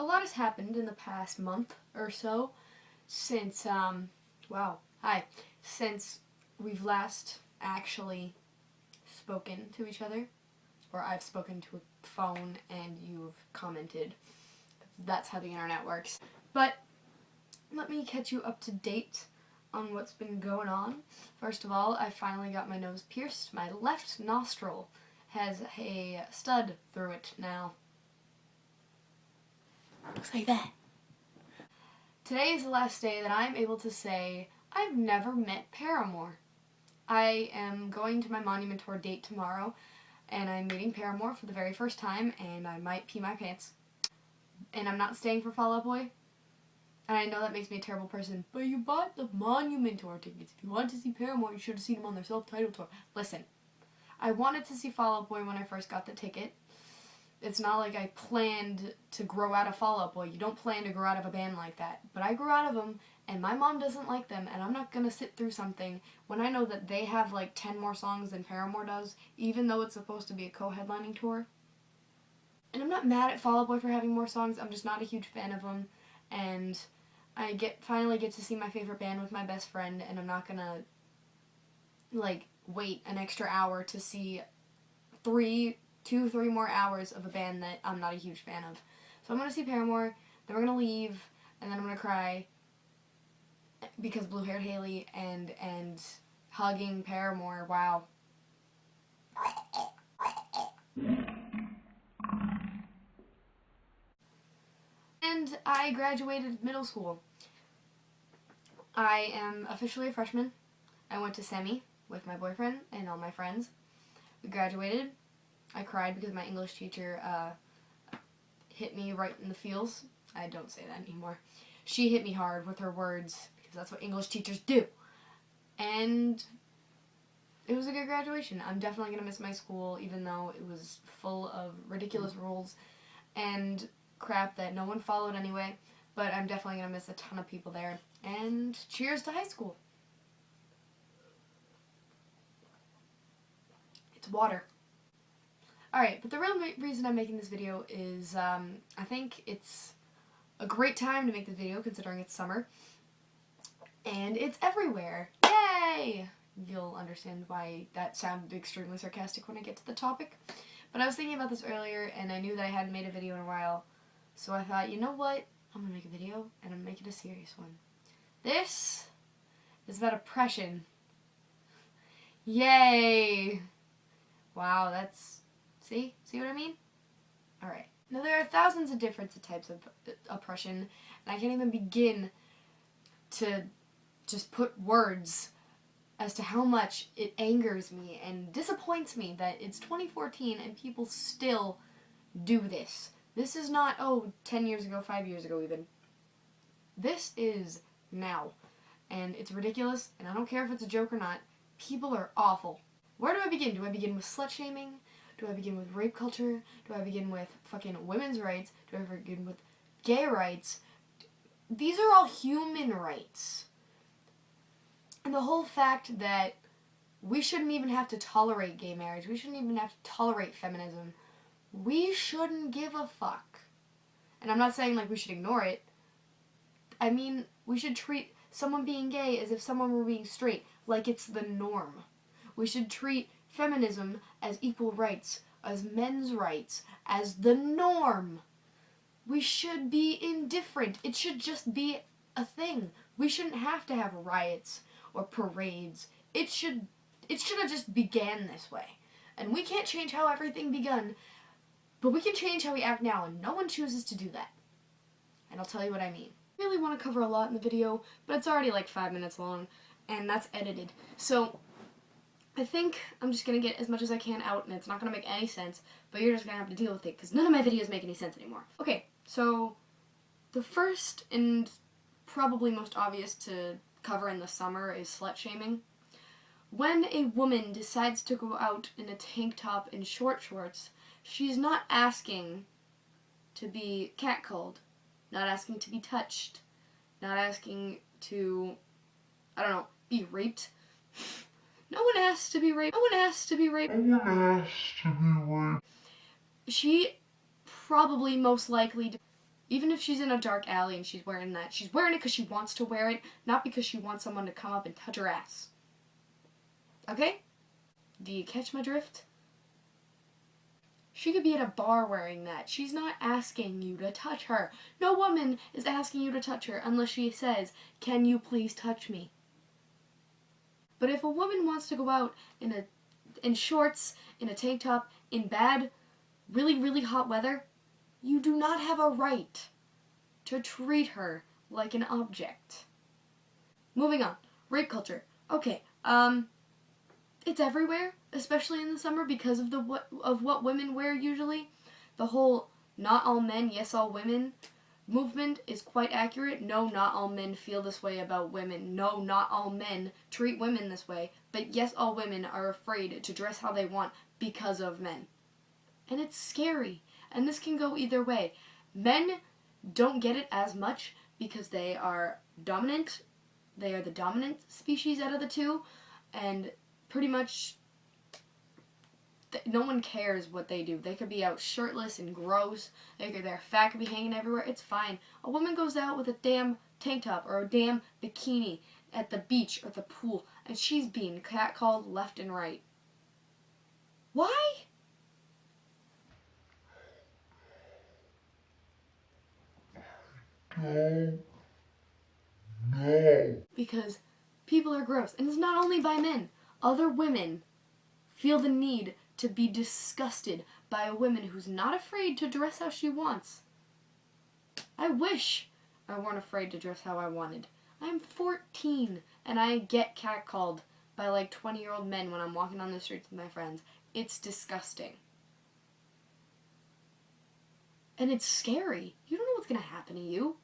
a lot has happened in the past month or so since, since we've last actually spoken to each other, or I've spoken to a phone and you've commented. That's how the internet works. But let me catch you up to date on what's been going on. First of all, I finally got my nose pierced. My left nostril has a stud through it now. Looks like that. Today is the last day that I'm able to say I've never met Paramore. I am going to my Monument Tour date tomorrow, and I'm meeting Paramore for the very first time, and I might pee my pants. And I'm not staying for Fall Out Boy. And I know that makes me a terrible person, but you bought the Monument Tour tickets. If you wanted to see Paramore, you should have seen them on their self-titled tour. Listen, I wanted to see Fall Out Boy when I first got the ticket. It's not like I planned to grow out of Fall Out Boy. You don't plan to grow out of a band like that. But I grew out of them, and my mom doesn't like them, and I'm not going to sit through something when I know that they have like 10 more songs than Paramore does, even though it's supposed to be a co-headlining tour. And I'm not mad at Fall Out Boy for having more songs. I'm just not a huge fan of them, and I finally get to see my favorite band with my best friend, and I'm not going to like wait an extra hour to see 3 more hours of a band that I'm not a huge fan of. So I'm going to see Paramore, then we're going to leave, and then I'm going to cry because Blue-Haired Haley and hugging Paramore, wow. And I graduated middle school. I am officially a freshman. I went to semi with my boyfriend and all my friends. We graduated. I cried because my English teacher hit me right in the feels. I don't say that anymore. She hit me hard with her words because that's what English teachers do. And it was a good graduation. I'm definitely going to miss my school, even though it was full of ridiculous rules and crap that no one followed anyway. But I'm definitely going to miss a ton of people there. And cheers to high school. It's water. Alright, but the real reason I'm making this video is I think it's a great time to make this video considering it's summer. And it's everywhere. Yay! You'll understand why that sounded extremely sarcastic when I get to the topic. But I was thinking about this earlier and I knew that I hadn't made a video in a while. So I thought, you know what? I'm going to make a video and I'm going to make it a serious one. This is about oppression. Yay! Wow, that's... See what I mean? Alright. Now there are thousands of different types of oppression, and I can't even begin to just put words as to how much it angers me and disappoints me that it's 2014 and people still do this. This is not, 10 years ago, 5 years ago even. This is now. And it's ridiculous, and I don't care if it's a joke or not. People are awful. Where do I begin? Do I begin with slut-shaming? Do I begin with rape culture? Do I begin with fucking women's rights? Do I begin with gay rights? These are all human rights. And the whole fact that we shouldn't even have to tolerate gay marriage, we shouldn't even have to tolerate feminism, we shouldn't give a fuck. And I'm not saying like we should ignore it. I mean, we should treat someone being gay as if someone were being straight, like it's the norm. We should treat feminism as equal rights, as men's rights, as the norm. We should be indifferent. It should just be a thing. We shouldn't have to have riots or parades. It should have just began this way. And we can't change how everything begun, but we can change how we act now, and no one chooses to do that. And I'll tell you what I mean. I really want to cover a lot in the video, but it's already like 5 minutes long, and that's edited. So I think I'm just going to get as much as I can out, and it's not going to make any sense, but you're just going to have to deal with it, because none of my videos make any sense anymore. Okay, so the first and probably most obvious to cover in the summer is slut-shaming. When a woman decides to go out in a tank top and short shorts, she's not asking to be catcalled, not asking to be touched, not asking to, I don't know, be raped. No one asked to be raped. No one asked to be raped. No one asked to be raped. She probably most likely, Even if she's in a dark alley and she's wearing that, she's wearing it because she wants to wear it, not because she wants someone to come up and touch her ass. Okay? Do you catch my drift? She could be at a bar wearing that. She's not asking you to touch her. No woman is asking you to touch her unless she says, "Can you please touch me?" But if a woman wants to go out in shorts, in a tank top, in bad, really, really hot weather, you do not have a right to treat her like an object. Moving on. Rape culture. Okay, it's everywhere, especially in the summer because of what women wear usually. The whole not all men, yes all women movement is quite accurate. No, not all men feel this way about women. No, not all men treat women this way. But yes, all women are afraid to dress how they want because of men. And it's scary. And this can go either way. Men don't get it as much because they are dominant. They are the dominant species out of the two. And pretty much no one cares what they do. They could be out shirtless and gross. Their fat could be hanging everywhere. It's fine. A woman goes out with a damn tank top or a damn bikini at the beach or the pool, and she's being catcalled left and right. Why? No. Because people are gross. And it's not only by men. Other women feel the need to be disgusted by a woman who's not afraid to dress how she wants. I wish I weren't afraid to dress how I wanted. I'm 14 and I get catcalled by like 20-year-old men when I'm walking on the streets with my friends. It's disgusting. And it's scary. You don't know what's going to happen to you.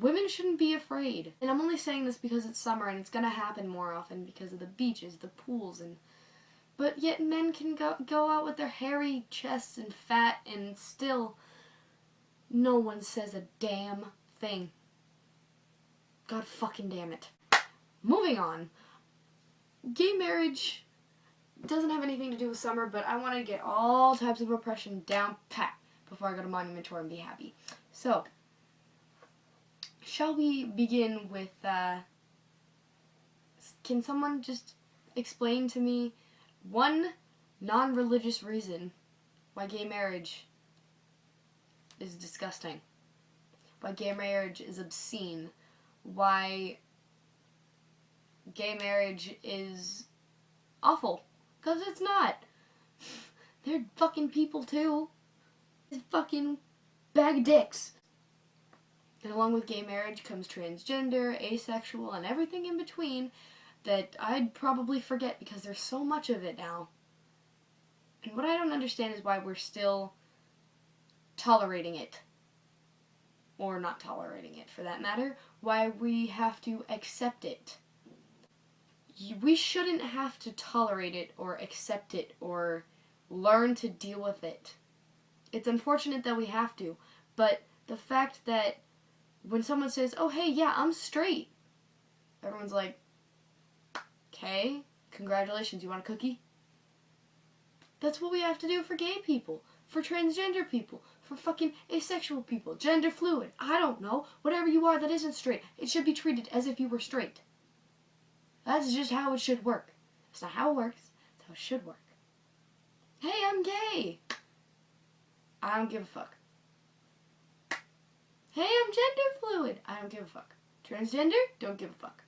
Women shouldn't be afraid. And I'm only saying this because it's summer and it's going to happen more often because of the beaches, the pools, but yet men can go out with their hairy chests and fat and still no one says a damn thing. God fucking damn it. Moving on. Gay marriage doesn't have anything to do with summer, but I want to get all types of oppression down pat before I go to Monument Tour and be happy. So, shall we begin with, can someone just explain to me one non-religious reason why gay marriage is disgusting? Why gay marriage is obscene? Why gay marriage is awful? Because it's not. They're fucking people too. They're fucking bag of dicks. And along with gay marriage comes transgender, asexual, and everything in between that I'd probably forget because there's so much of it now. And what I don't understand is why we're still tolerating it. Or not tolerating it, for that matter. Why we have to accept it. We shouldn't have to tolerate it or accept it or learn to deal with it. It's unfortunate that we have to, but the fact that when someone says, "Oh, hey, yeah, I'm straight," everyone's like, "Okay, congratulations, you want a cookie?" That's what we have to do for gay people, for transgender people, for fucking asexual people, gender fluid, I don't know, whatever you are that isn't straight, it should be treated as if you were straight. That's just how it should work. It's not how it works, it's how it should work. Hey, I'm gay! I don't give a fuck. Hey, I'm gender fluid. I don't give a fuck. Transgender? Don't give a fuck.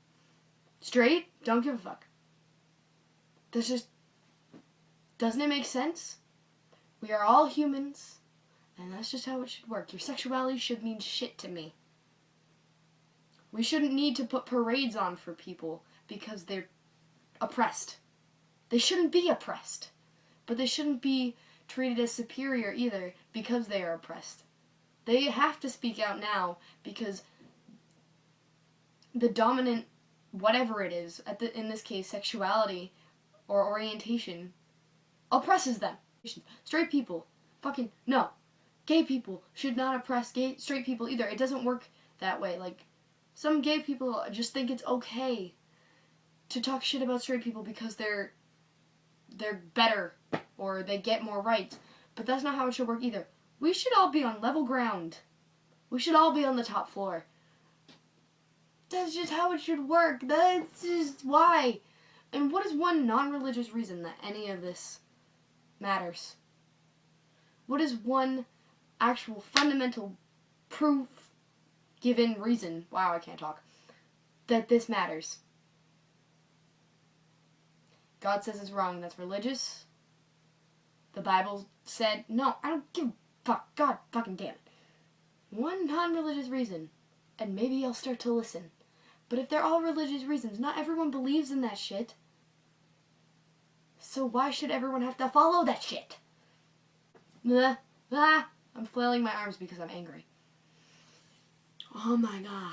Straight? Don't give a fuck. That's just... Doesn't it make sense? We are all humans, and that's just how it should work. Your sexuality should mean shit to me. We shouldn't need to put parades on for people because they're oppressed. They shouldn't be oppressed. But they shouldn't be treated as superior either because they are oppressed. They have to speak out now because the dominant, whatever it is, in this case, sexuality or orientation, oppresses them. Straight people, fucking, no. Gay people should not oppress straight people either. It doesn't work that way. Like, some gay people just think it's okay to talk shit about straight people because they're better or they get more rights. But that's not how it should work either. We should all be on level ground. We should all be on the top floor. That's just how it should work. That's just why. And what is one non-religious reason that any of this matters? What is one actual fundamental proof given reason, wow, I can't talk, that this matters? God says it's wrong. That's religious. The Bible said, no, I don't give a fuck. God fucking damn it. One non-religious reason, and maybe I'll start to listen. But if they're all religious reasons, not everyone believes in that shit. So why should everyone have to follow that shit? I'm flailing my arms because I'm angry. Oh my god.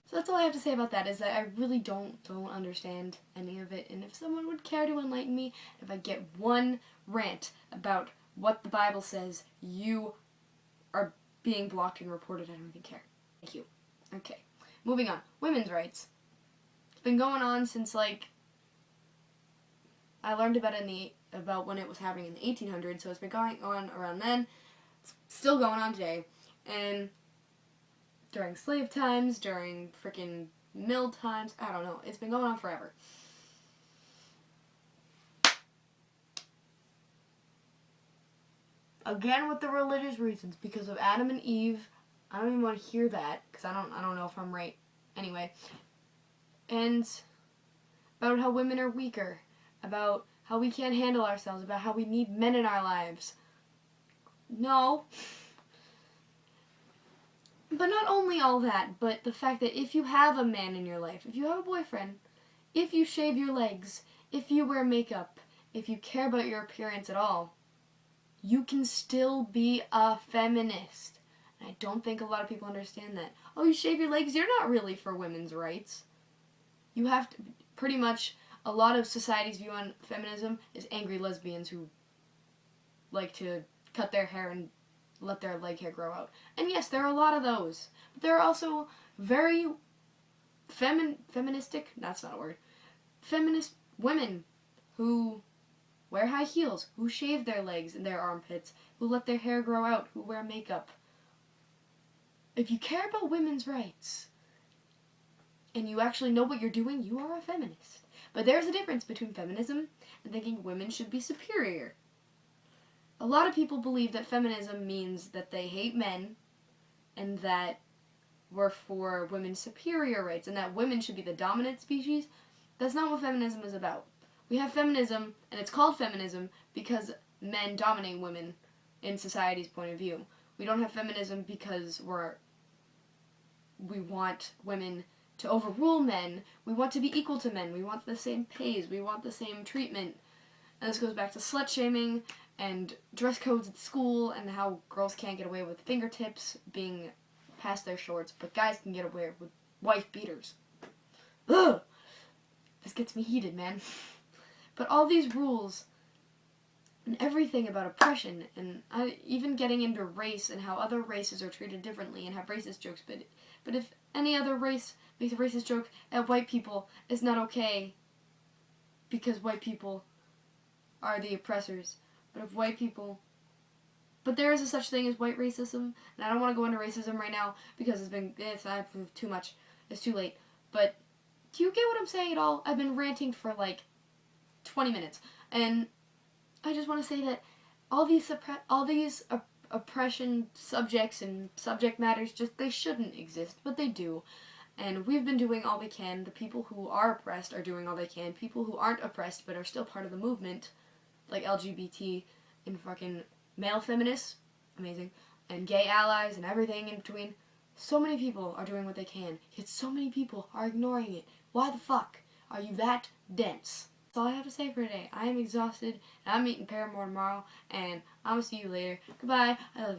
So that's all I have to say about that, is that I really don't understand any of it. And if someone would care to enlighten me, if I get one rant about what the Bible says, you are being blocked and reported. I don't even care. Thank you. Okay. Moving on. Women's rights. It's been going on since, like, I learned about it about when it was happening in the 1800s, so it's been going on around then. It's still going on today. And during slave times, during frickin' mill times, I don't know. It's been going on forever. Again with the religious reasons, because of Adam and Eve. I don't even want to hear that, because I don't know if I'm right. Anyway. And about how women are weaker. About how we can't handle ourselves. About how we need men in our lives. No. But not only all that, but the fact that if you have a man in your life, if you have a boyfriend, if you shave your legs, if you wear makeup, if you care about your appearance at all, you can still be a feminist. And I don't think a lot of people understand that. Oh, you shave your legs? You're not really for women's rights. You have to, pretty much, a lot of society's view on feminism is angry lesbians who like to cut their hair and let their leg hair grow out. And yes, there are a lot of those. But there are also very feministic, that's not a word, feminist women who wear high heels, who shave their legs and their armpits, who let their hair grow out, who wear makeup. If you care about women's rights, and you actually know what you're doing, you are a feminist. But there's a difference between feminism and thinking women should be superior. A lot of people believe that feminism means that they hate men and that we're for women's superior rights and that women should be the dominant species. That's not what feminism is about. We have feminism, and it's called feminism because men dominate women in society's point of view. We don't have feminism because we want women to overrule men. We want to be equal to men. We want the same pays. We want the same treatment. And this goes back to slut-shaming and dress codes at school and how girls can't get away with fingertips being past their shorts, but guys can get away with wife beaters. Ugh! This gets me heated, man. But all these rules and everything about oppression and even getting into race and how other races are treated differently and have racist jokes, but if any other race makes a racist joke at white people, it's not okay because white people are the oppressors. But if white people... But there is a such thing as white racism, and I don't want to go into racism right now because it's not too much. It's too late. But do you get what I'm saying at all? I've been ranting for like 20 minutes, and I just want to say that all these oppression subjects and subject matters, they shouldn't exist, but they do. And we've been doing all we can. The people who are oppressed are doing all they can. People who aren't oppressed but are still part of the movement, like LGBT and fucking male feminists, amazing, and gay allies and everything in between. So many people are doing what they can, yet so many people are ignoring it. Why the fuck are you that dense? That's all I have to say for today. I am exhausted, and I'm meeting Paramore tomorrow, and I'll see you later. Goodbye. I love you.